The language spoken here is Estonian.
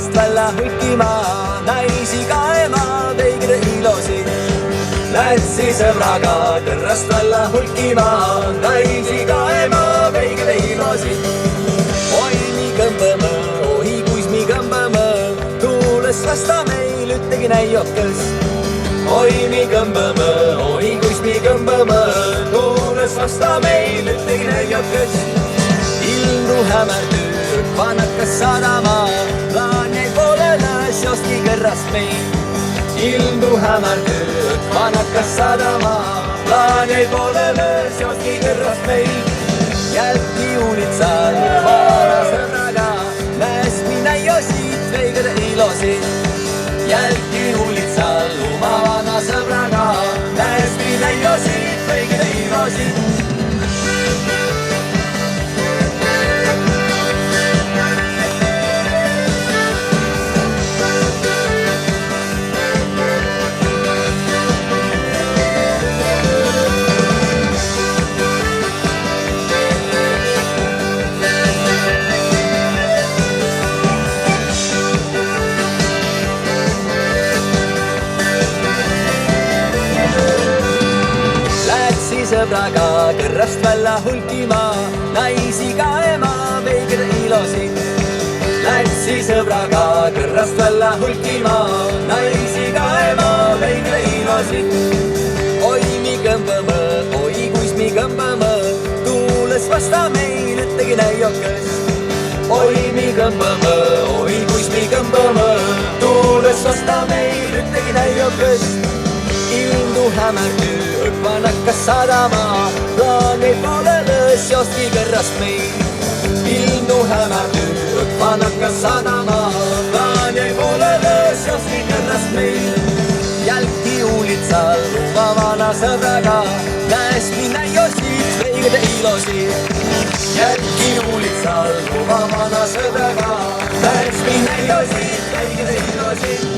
kõrrast välja hulkima, naisi kaema, veigre ilosid. Lätsi sõbraga kõrrast välja hulkima, naisi kaema, veigre ilosid. Oi, mi kõmbõmõ, oi, kuis mi kõmbõmõ, tuules vasta meil üttegi näiokas. Oi, mi kõmbõmõ, oi, kuis mi kõmbõmõ, tuules vasta meil üttegi näiokas. Ilmu hämärtüü, panakas sadama, plaan jäi poolele, seoski kõrrast meil. Ilmu hämärtüü, panakas sadama, plaan jäi poolele, seoski kõrrast meil. Jälki uulitsal, vana sõbraga, näes minä jo siit veigre ilosid. Jälki uulitsal, oma vana sõbraga, näes minä jo siit veigre ilosid. Sõbraga kõrrast välja hulkima, naisi kaema, veigre ilosid. Lätsi sõbraga kõrrast välja hulkima, naisi kaema, veigre ilosid. Oi, mi kõmbõmõ, oi, kuis mi kõmbõmõ, tuules vasta meil üttegi näiokas. Oi, mi kõmbõmõ, oi, kuis mi kõmbõmõ, tuules vasta meil üttegi näiokas. Ilmu hämärtüü, panakas sadama, plaan jäi poolele, seoski kõrrast meil. Ilmu hämärtüü, panakas sadama, plaan jäi poolele, seoski kõrrast meil. Jälki uulitsal, oma vana sõbraga, näes minä jo siit veigre ilosid. Jälki uulitsal, oma vana sõbraga, näes minä jo siit veigre ilosid.